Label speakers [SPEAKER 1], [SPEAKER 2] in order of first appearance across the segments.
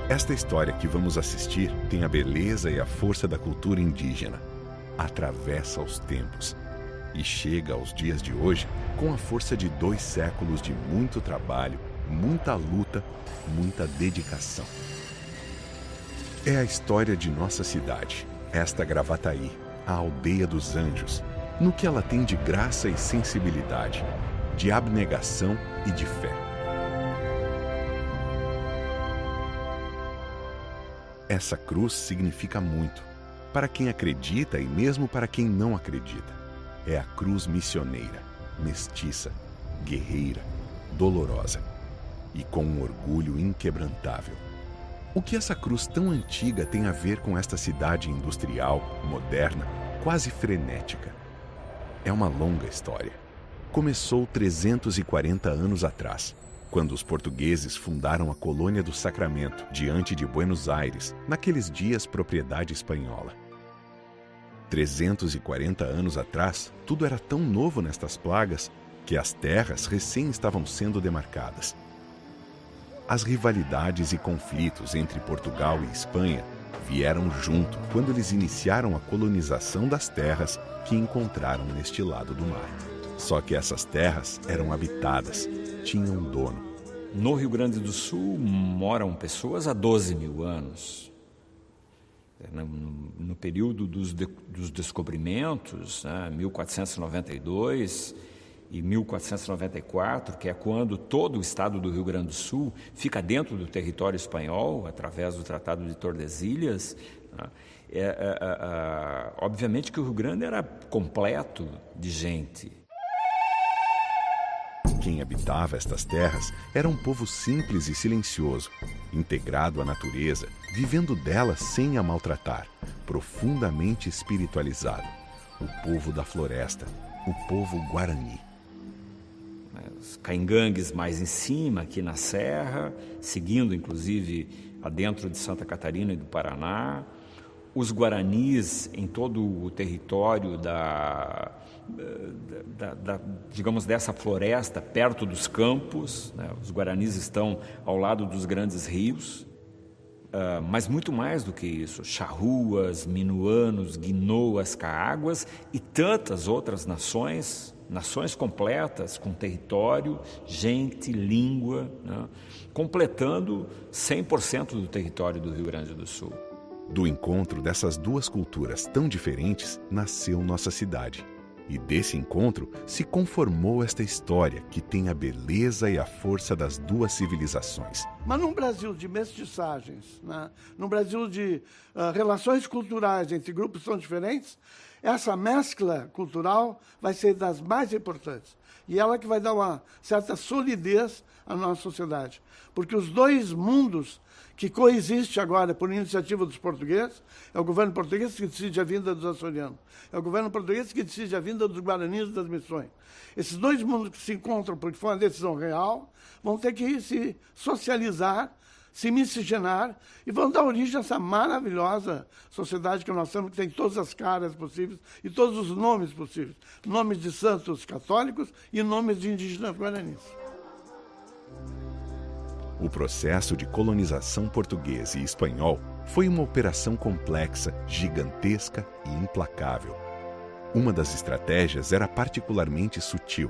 [SPEAKER 1] Esta história que vamos assistir tem a beleza e a força da cultura indígena. Atravessa os tempos e chega aos dias de hoje com a força de 2 séculos de muito trabalho, muita luta, muita dedicação. É a história de nossa cidade, esta Gravataí, a aldeia dos anjos, no que ela tem de graça e sensibilidade, de abnegação e de fé. Essa cruz significa muito, para quem acredita e mesmo para quem não acredita. É a cruz missioneira, mestiça, guerreira, dolorosa e com um orgulho inquebrantável. O que essa cruz tão antiga tem a ver com esta cidade industrial, moderna, quase frenética? É uma longa história. Começou 340 anos atrás, quando os portugueses fundaram a colônia do Sacramento, diante de Buenos Aires, naqueles dias propriedade espanhola. 340 anos atrás, tudo era tão novo nestas plagas que as terras recém estavam sendo demarcadas. As rivalidades e conflitos entre Portugal e Espanha vieram junto quando eles iniciaram a colonização das terras que encontraram neste lado do mar. Só que essas terras eram habitadas, tinham dono.
[SPEAKER 2] No Rio Grande do Sul moram pessoas há 12 mil anos. No período dos descobrimentos, 1492 e 1494, que é quando todo o estado do Rio Grande do Sul fica dentro do território espanhol, através do Tratado de Tordesilhas, obviamente que o Rio Grande era completo de gente.
[SPEAKER 1] Quem habitava estas terras era um povo simples e silencioso, integrado à natureza, vivendo dela sem a maltratar, profundamente espiritualizado. O povo da floresta, o povo Guarani.
[SPEAKER 2] Os caingangues mais em cima, aqui na serra, seguindo inclusive adentro de Santa Catarina e do Paraná. Os guaranis em todo o território digamos, dessa floresta, perto dos campos, né? Os guaranis estão ao lado dos grandes rios, mas muito mais do que isso, charruas, minuanos, guinoas, caaguas e tantas outras nações completas, com território, gente, língua, né? Completando 100% do território do Rio Grande do Sul.
[SPEAKER 1] Do encontro dessas duas culturas tão diferentes, nasceu nossa cidade. E desse encontro se conformou esta história que tem a beleza e a força das duas civilizações.
[SPEAKER 3] Mas num Brasil de mestiçagens, né? Num Brasil de relações culturais entre grupos tão diferentes, essa mescla cultural vai ser das mais importantes. E ela que vai dar uma certa solidez à nossa sociedade. Porque os dois mundos que coexiste agora por iniciativa dos portugueses, é o governo português que decide a vinda dos açorianos, é o governo português que decide a vinda dos guaranis e das missões. Esses dois mundos que se encontram porque foi uma decisão real, vão ter que se socializar, se miscigenar e vão dar origem a essa maravilhosa sociedade que nós temos, que tem todas as caras possíveis e todos os nomes possíveis. Nomes de santos católicos e nomes de indígenas guaranis.
[SPEAKER 1] O processo de colonização português e espanhol foi uma operação complexa, gigantesca e implacável. Uma das estratégias era particularmente sutil: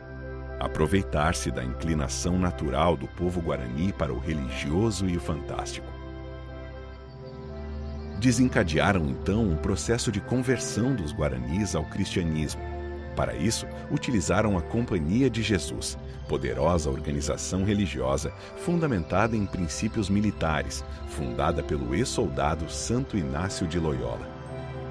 [SPEAKER 1] aproveitar-se da inclinação natural do povo guarani para o religioso e o fantástico. Desencadearam então um processo de conversão dos guaranis ao cristianismo. Para isso, utilizaram a Companhia de Jesus, poderosa organização religiosa fundamentada em princípios militares, fundada pelo ex-soldado Santo Inácio de Loyola.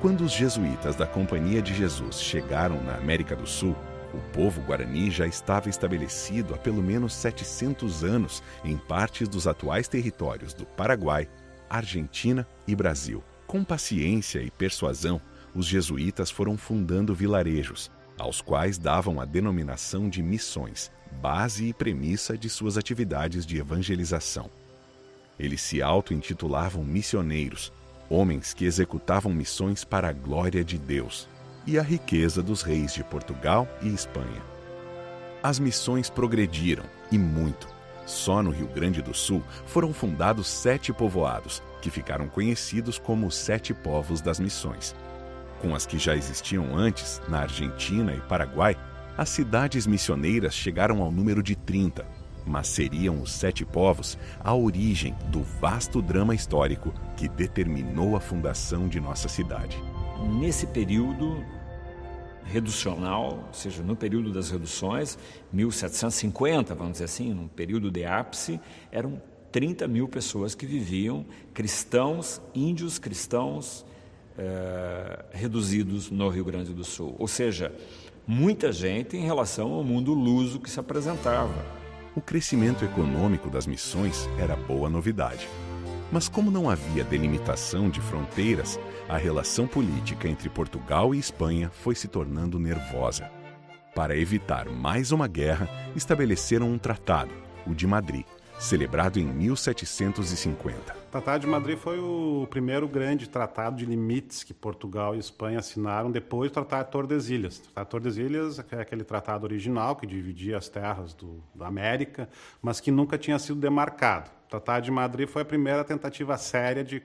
[SPEAKER 1] Quando os jesuítas da Companhia de Jesus chegaram na América do Sul, o povo guarani já estava estabelecido há pelo menos 700 anos em partes dos atuais territórios do Paraguai, Argentina e Brasil. Com paciência e persuasão, os jesuítas foram fundando vilarejos, aos quais davam a denominação de missões, base e premissa de suas atividades de evangelização. Eles se auto-intitulavam missioneiros, homens que executavam missões para a glória de Deus e a riqueza dos reis de Portugal e Espanha. As missões progrediram, e muito. Só no Rio Grande do Sul foram fundados 7 povoados, que ficaram conhecidos como os 7 povos das missões. Com as que já existiam antes, na Argentina e Paraguai, as cidades missioneiras chegaram ao número de 30, mas seriam os 7 povos a origem do vasto drama histórico que determinou a fundação de nossa cidade.
[SPEAKER 2] Nesse período reducional, ou seja, no período das reduções, 1750, vamos dizer assim, num período de ápice, eram 30 mil pessoas que viviam, cristãos, índios cristãos, reduzidos no Rio Grande do Sul. Ou seja, muita gente em relação ao mundo luso que se apresentava.
[SPEAKER 1] O crescimento econômico das missões era boa novidade. Mas como não havia delimitação de fronteiras, a relação política entre Portugal e Espanha foi se tornando nervosa. Para evitar mais uma guerra, estabeleceram um tratado, o de Madrid, celebrado em 1750.
[SPEAKER 4] O Tratado de Madrid foi o primeiro grande tratado de limites que Portugal e Espanha assinaram depois do Tratado de Tordesilhas. O Tratado de Tordesilhas é aquele tratado original que dividia as terras da América, mas que nunca tinha sido demarcado. O Tratado de Madrid foi a primeira tentativa séria de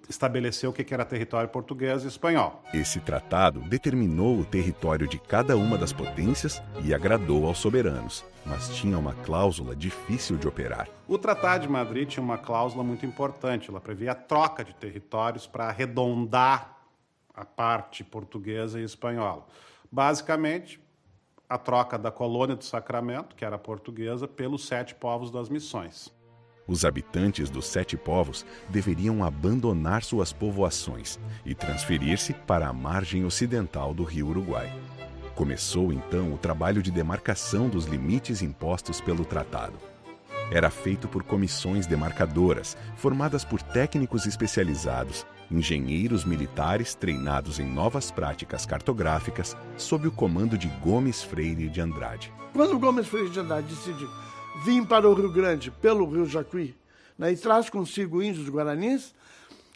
[SPEAKER 4] estabelecer o que era território português e espanhol.
[SPEAKER 1] Esse tratado determinou o território de cada uma das potências e agradou aos soberanos, mas tinha uma cláusula difícil de operar.
[SPEAKER 4] O Tratado de Madrid tinha uma cláusula muito importante. Ela previa a troca de territórios para arredondar a parte portuguesa e espanhola. Basicamente, a troca da colônia do Sacramento, que era portuguesa, pelos 7 povos das missões.
[SPEAKER 1] Os habitantes dos 7 povos deveriam abandonar suas povoações e transferir-se para a margem ocidental do rio Uruguai. Começou então o trabalho de demarcação dos limites impostos pelo tratado. Era feito por comissões demarcadoras, formadas por técnicos especializados, engenheiros militares treinados em novas práticas cartográficas, sob o comando de Gomes Freire de Andrade.
[SPEAKER 3] Quando Gomes Freire de Andrade decide vir para o Rio Grande pelo rio Jacuí, né, e traz consigo índios guaranis,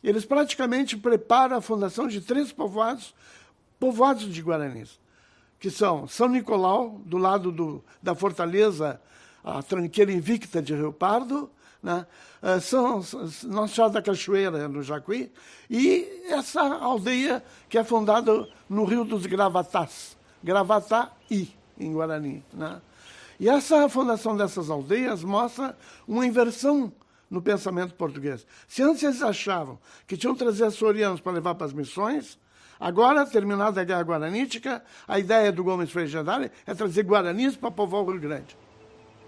[SPEAKER 3] eles praticamente preparam a fundação de 3 povoados de guaranis, que são São Nicolau, do lado da fortaleza, a tranqueira invicta de Rio Pardo, né, Nossa Senhora da Cachoeira, no Jacuí, e essa aldeia que é fundada no Rio dos Gravatás, Gravataí, em Guarani, né? E essa fundação dessas aldeias mostra uma inversão no pensamento português. Se antes eles achavam que tinham que trazer açorianos para levar para as missões, agora, terminada a Guerra Guaranítica, a ideia do Gomes Freire de Andrade é trazer guaranis para povoar o Rio Grande.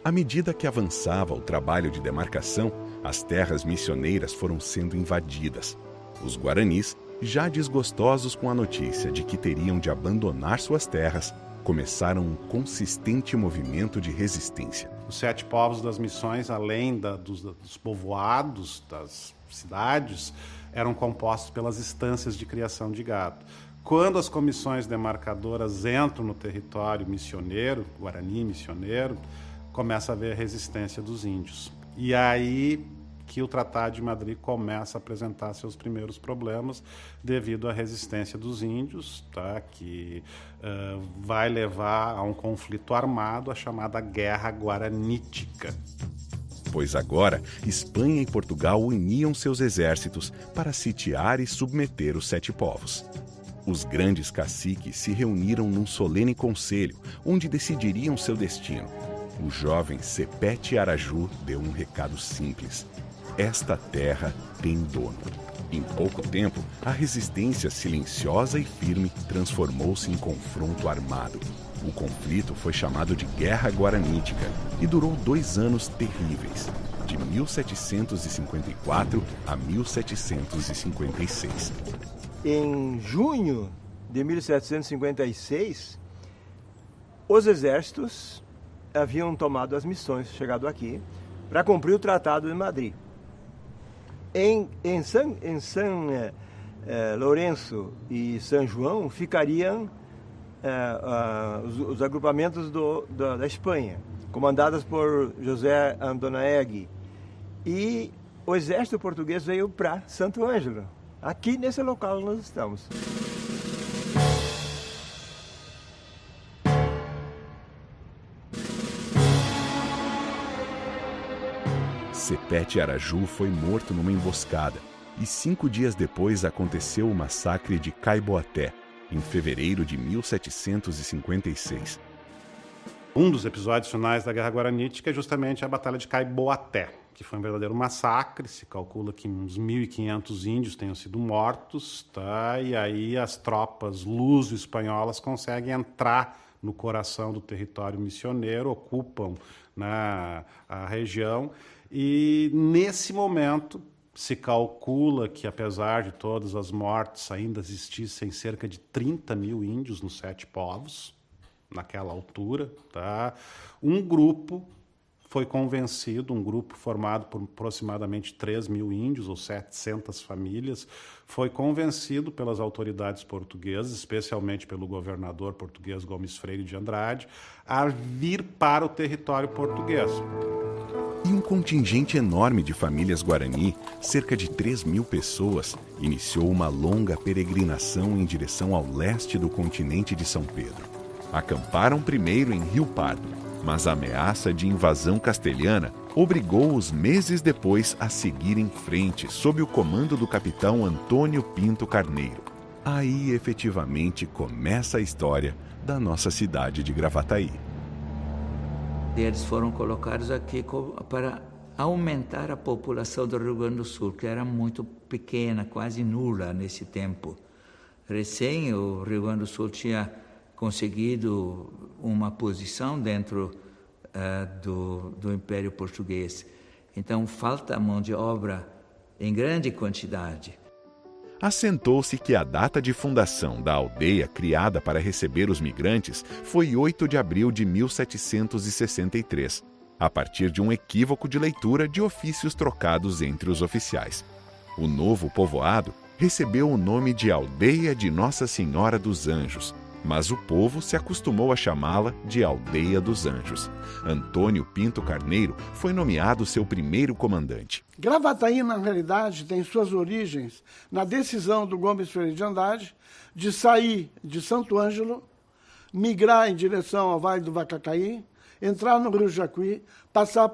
[SPEAKER 1] À medida que avançava o trabalho de demarcação, as terras missioneiras foram sendo invadidas. Os guaranis, já desgostosos com a notícia de que teriam de abandonar suas terras, começaram um consistente movimento de resistência.
[SPEAKER 4] Os 7 povos das missões, além dos povoados, das cidades, eram compostos pelas estâncias de criação de gado. Quando as comissões demarcadoras entram no território missioneiro, guarani missioneiro, começa a haver a resistência dos índios. E aí que o Tratado de Madrid começa a apresentar seus primeiros problemas devido à resistência dos índios, tá? Que vai levar a um conflito armado, a chamada Guerra Guaranítica.
[SPEAKER 1] Pois agora, Espanha e Portugal uniam seus exércitos para sitiar e submeter os 7 povos. Os grandes caciques se reuniram num solene conselho, onde decidiriam seu destino. O jovem Sepete Araju deu um recado simples: esta terra tem dono. Em pouco tempo, a resistência silenciosa e firme transformou-se em confronto armado. O conflito foi chamado de Guerra Guaranítica e durou 2 anos terríveis, de 1754 a 1756.
[SPEAKER 5] Em junho de 1756, os exércitos haviam tomado as missões, chegado aqui, para cumprir o Tratado de Madrid. Em São Lourenço e São João ficariam os agrupamentos da Espanha, comandadas por José Andonaegui e o exército português veio para Santo Ângelo. Aqui nesse local nós estamos.
[SPEAKER 1] Sepete Araju foi morto numa emboscada e 5 dias depois aconteceu o massacre de Caiboaté, em fevereiro de 1756.
[SPEAKER 4] Um dos episódios finais da Guerra Guaranítica é justamente a Batalha de Caiboaté, que foi um verdadeiro massacre. Se calcula que uns 1.500 índios tenham sido mortos, tá? E aí as tropas luso-espanholas conseguem entrar no coração do território missioneiro, ocupam, né, a região, e nesse momento se calcula que, apesar de todas as mortes, ainda existissem cerca de 30 mil índios nos 7 povos, naquela altura, tá? Um grupo foi convencido, um grupo formado por aproximadamente 3 mil índios, ou 700 famílias, foi convencido pelas autoridades portuguesas, especialmente pelo governador português Gomes Freire de Andrade, a vir para o território português.
[SPEAKER 1] E um contingente enorme de famílias Guarani, cerca de 3 mil pessoas, iniciou uma longa peregrinação em direção ao leste do continente de São Pedro. Acamparam primeiro em Rio Pardo, mas a ameaça de invasão castelhana obrigou-os meses depois a seguir em frente sob o comando do capitão Antônio Pinto Carneiro. Aí, efetivamente, começa a história da nossa cidade de Gravataí.
[SPEAKER 6] Eles foram colocados aqui para aumentar a população do Rio Grande do Sul, que era muito pequena, quase nula nesse tempo. Recém o Rio Grande do Sul tinha conseguido uma posição dentro do Império Português. Então falta mão de obra em grande quantidade.
[SPEAKER 1] Assentou-se que a data de fundação da aldeia criada para receber os migrantes foi 8 de abril de 1763, a partir de um equívoco de leitura de ofícios trocados entre os oficiais. O novo povoado recebeu o nome de Aldeia de Nossa Senhora dos Anjos, mas o povo se acostumou a chamá-la de Aldeia dos Anjos. Antônio Pinto Carneiro foi nomeado seu primeiro comandante.
[SPEAKER 3] Gravataí, na realidade, tem suas origens na decisão do Gomes Freire de Andrade de sair de Santo Ângelo, migrar em direção ao Vale do Vacacaí, entrar no Rio Jacuí, passar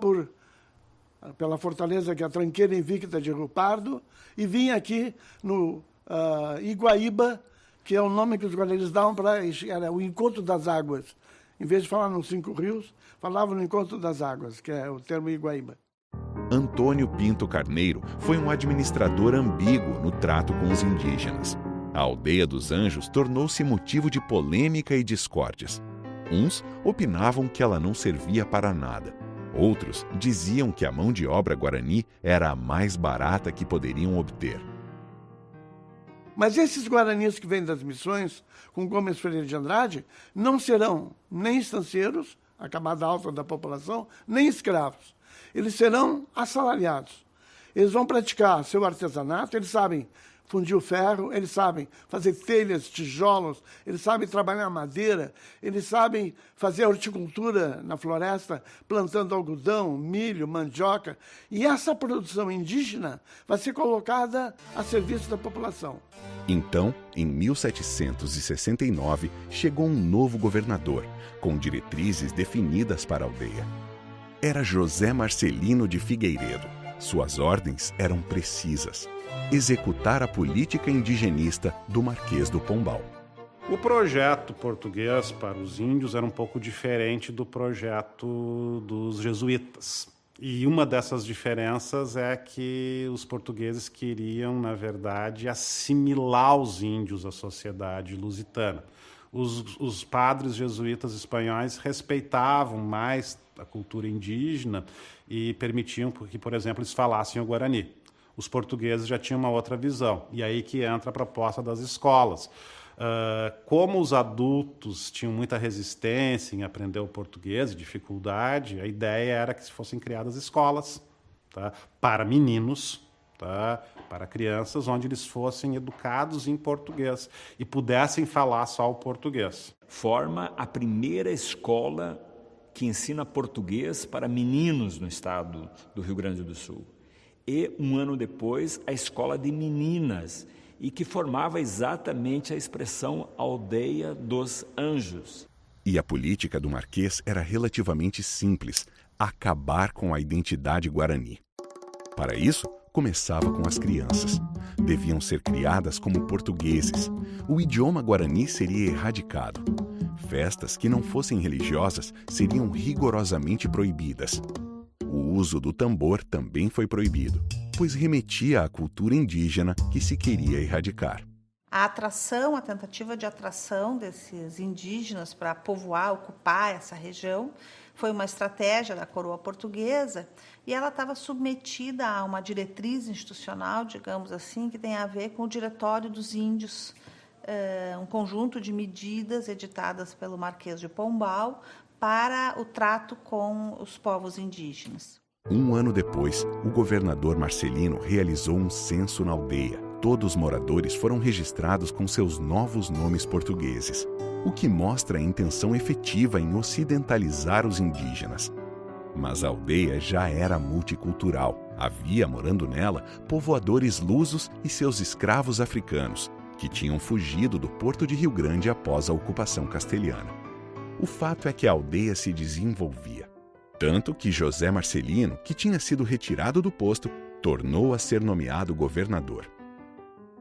[SPEAKER 3] pela fortaleza que é a Tranqueira Invicta de Rio Pardo e vir aqui no Iguaíba, que é o nome que os guaranis davam para era o Encontro das Águas. Em vez de falar nos 5 rios, falavam no Encontro das Águas, que é o termo Iguaíba.
[SPEAKER 1] Antônio Pinto Carneiro foi um administrador ambíguo no trato com os indígenas. A Aldeia dos Anjos tornou-se motivo de polêmica e discórdias. Uns opinavam que ela não servia para nada. Outros diziam que a mão de obra guarani era a mais barata que poderiam obter.
[SPEAKER 3] Mas esses guaranis que vêm das missões, com Gomes Freire de Andrade, não serão nem estancieiros, a camada alta da população, nem escravos. Eles serão assalariados. Eles vão praticar seu artesanato, eles sabem fundir o ferro, eles sabem fazer telhas, tijolos, eles sabem trabalhar madeira, eles sabem fazer horticultura na floresta, plantando algodão, milho, mandioca. E essa produção indígena vai ser colocada a serviço da população.
[SPEAKER 1] Então, em 1769, chegou um novo governador, com diretrizes definidas para a aldeia. Era José Marcelino de Figueiredo. Suas ordens eram precisas: executar a política indigenista do Marquês do Pombal.
[SPEAKER 4] O projeto português para os índios era um pouco diferente do projeto dos jesuítas. E uma dessas diferenças é que os portugueses queriam, na verdade, assimilar os índios à sociedade lusitana. Os padres jesuítas espanhóis respeitavam mais a cultura indígena e permitiam que, por exemplo, eles falassem o guarani. Os portugueses já tinham uma outra visão. E aí que entra a proposta das escolas. Como os adultos tinham muita resistência em aprender o português, dificuldade, a ideia era que fossem criadas escolas, tá, para meninos, tá, para crianças, onde eles fossem educados em português e pudessem falar só o português.
[SPEAKER 2] Forma a primeira escola que ensina português para meninos no estado do Rio Grande do Sul. E, um ano depois, a Escola de Meninas, e que formava exatamente a expressão Aldeia dos Anjos.
[SPEAKER 1] E a política do Marquês era relativamente simples: acabar com a identidade guarani. Para isso, começava com as crianças. Deviam ser criadas como portugueses. O idioma guarani seria erradicado. Festas que não fossem religiosas seriam rigorosamente proibidas. O uso do tambor também foi proibido, pois remetia à cultura indígena que se queria erradicar.
[SPEAKER 7] A atração, a tentativa de atração desses indígenas para povoar, ocupar essa região, foi uma estratégia da coroa portuguesa, e ela estava submetida a uma diretriz institucional, digamos assim, que tem a ver com o Diretório dos Índios, um conjunto de medidas editadas pelo Marquês de Pombal para o trato com os povos indígenas.
[SPEAKER 1] Um ano depois, o governador Marcelino realizou um censo na aldeia. Todos os moradores foram registrados com seus novos nomes portugueses, o que mostra a intenção efetiva em ocidentalizar os indígenas. Mas a aldeia já era multicultural. Havia, morando nela, povoadores lusos e seus escravos africanos, que tinham fugido do Porto de Rio Grande após a ocupação castelhana. O fato é que a aldeia se desenvolvia, tanto que José Marcelino, que tinha sido retirado do posto, tornou a ser nomeado governador.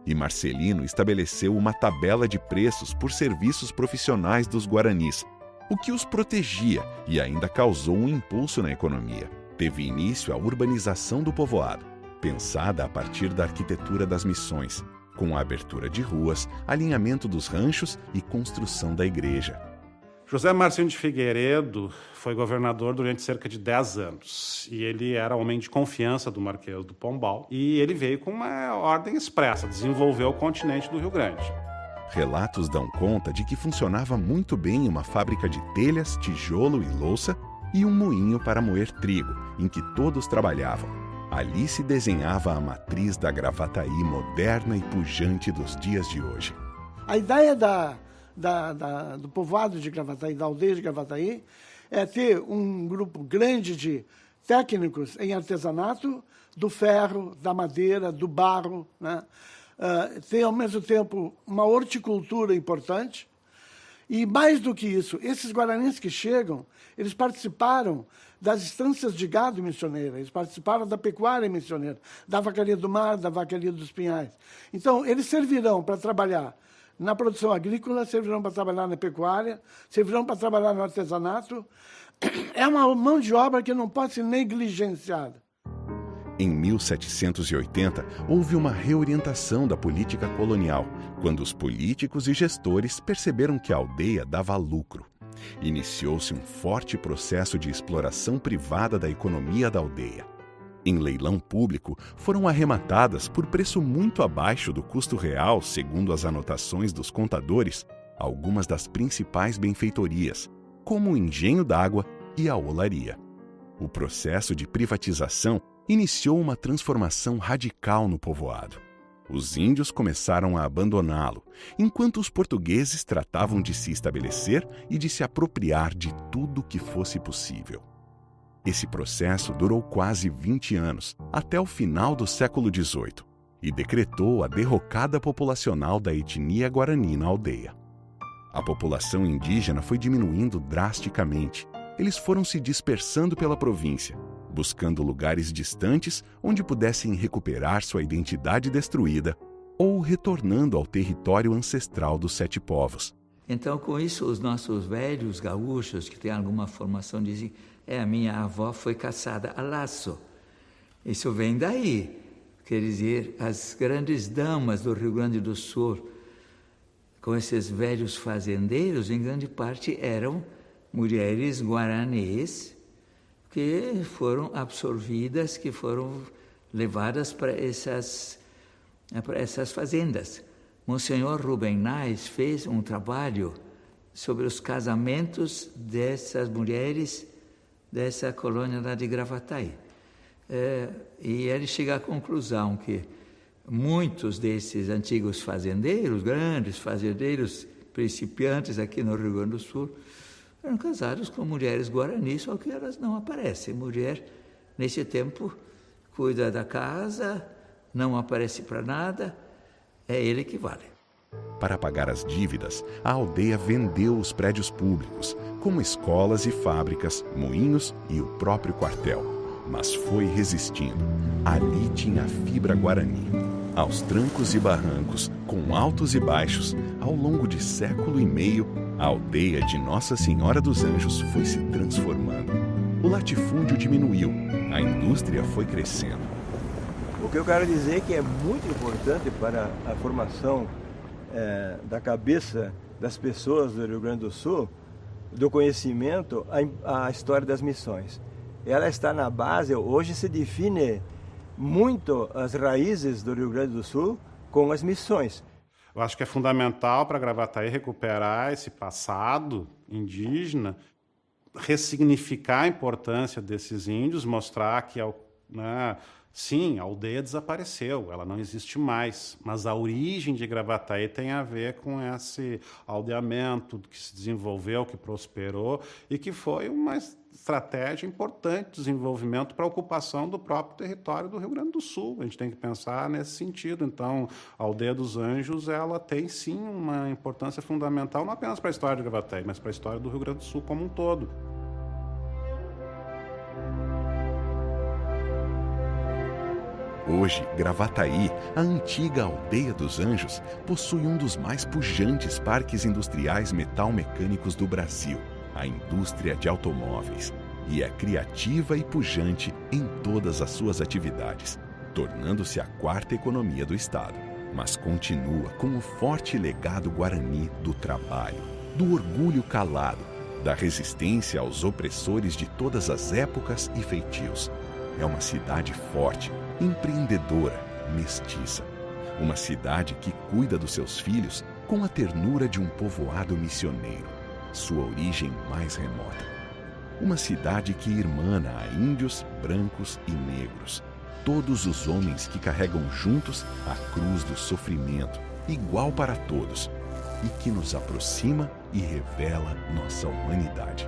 [SPEAKER 1] E Marcelino estabeleceu uma tabela de preços por serviços profissionais dos guaranis, o que os protegia e ainda causou um impulso na economia. Teve início a urbanização do povoado, pensada a partir da arquitetura das missões, com a abertura de ruas, alinhamento dos ranchos e construção da igreja.
[SPEAKER 4] José Marcelino de Figueiredo foi governador durante cerca de 10 anos. E ele era homem de confiança do Marquês do Pombal. E ele veio com uma ordem expressa: desenvolver o continente do Rio Grande.
[SPEAKER 1] Relatos dão conta de que funcionava muito bem uma fábrica de telhas, tijolo e louça e um moinho para moer trigo, em que todos trabalhavam. Ali se desenhava a matriz da Gravataí moderna e pujante dos dias de hoje.
[SPEAKER 3] A ideia do povoado de Gravataí, da aldeia de Gravataí, é ter um grupo grande de técnicos em artesanato, do ferro, da madeira, do barro, né? Ter, ao mesmo tempo, uma horticultura importante. E, mais do que isso, esses guaranis que chegam, eles participaram das estâncias de gado missioneira, eles participaram da pecuária missioneira, da vacaria do mar, da vacaria dos pinhais. Então, eles servirão para trabalhar na produção agrícola, servirão para trabalhar na pecuária, servirão para trabalhar no artesanato. É uma mão de obra que não pode ser negligenciada.
[SPEAKER 1] Em 1780, houve uma reorientação da política colonial, quando os políticos e gestores perceberam que a aldeia dava lucro. Iniciou-se um forte processo de exploração privada da economia da aldeia. Em leilão público, foram arrematadas por preço muito abaixo do custo real, segundo as anotações dos contadores, algumas das principais benfeitorias, como o engenho d'água e a olaria. O processo de privatização iniciou uma transformação radical no povoado. Os índios começaram a abandoná-lo, enquanto os portugueses tratavam de se estabelecer e de se apropriar de tudo que fosse possível. Esse processo durou quase 20 anos, até o final do século XVIII, e decretou a derrocada populacional da etnia guarani na aldeia. A população indígena foi diminuindo drasticamente. Eles foram se dispersando pela província, buscando lugares distantes onde pudessem recuperar sua identidade destruída ou retornando ao território ancestral dos 7 povos.
[SPEAKER 6] Então, com isso, os nossos velhos gaúchos que têm alguma formação dizem: a minha avó foi caçada a laço. Isso vem daí. Quer dizer, as grandes damas do Rio Grande do Sul, com esses velhos fazendeiros, em grande parte eram mulheres guaranês que foram absorvidas, que foram levadas para essas fazendas. Monsenhor Rubem Nais fez um trabalho sobre os casamentos dessas mulheres dessa colônia lá de Gravataí. E ele chega à conclusão que muitos desses antigos fazendeiros, grandes fazendeiros, principiantes aqui no Rio Grande do Sul, eram casados com mulheres guaranis, só que elas não aparecem. Mulher, nesse tempo, cuida da casa, não aparece para nada, é ele que vale.
[SPEAKER 1] Para pagar as dívidas, a aldeia vendeu os prédios públicos, como escolas e fábricas, moinhos e o próprio quartel. Mas foi resistindo. Ali tinha a fibra guarani. Aos trancos e barrancos, com altos e baixos, ao longo de século e meio, a aldeia de Nossa Senhora dos Anjos foi se transformando. O latifúndio diminuiu, a indústria foi crescendo.
[SPEAKER 5] O que eu quero dizer é que é muito importante para a formação da cabeça das pessoas do Rio Grande do Sul, do conhecimento, a história das missões. Ela está na base, hoje se define muito as raízes do Rio Grande do Sul com as missões.
[SPEAKER 4] Eu acho que é fundamental para Gravataí recuperar esse passado indígena, ressignificar a importância desses índios, mostrar que sim, a aldeia desapareceu, ela não existe mais, mas a origem de Gravataí tem a ver com esse aldeamento que se desenvolveu, que prosperou e que foi uma estratégia importante de desenvolvimento para a ocupação do próprio território do Rio Grande do Sul. A gente tem que pensar nesse sentido. Então, a Aldeia dos Anjos, ela tem sim uma importância fundamental, não apenas para a história de Gravataí, mas para a história do Rio Grande do Sul como um todo.
[SPEAKER 1] Hoje, Gravataí, a antiga Aldeia dos Anjos, possui um dos mais pujantes parques industriais metal-mecânicos do Brasil, a indústria de automóveis, e é criativa e pujante em todas as suas atividades, tornando-se a quarta economia do estado. Mas continua com o forte legado guarani do trabalho, do orgulho calado, da resistência aos opressores de todas as épocas e feitios. É uma cidade forte, empreendedora, mestiça. Uma cidade que cuida dos seus filhos com a ternura de um povoado missioneiro, sua origem mais remota. Uma cidade que irmana a índios, brancos e negros, todos os homens que carregam juntos a cruz do sofrimento, igual para todos, e que nos aproxima e revela nossa humanidade.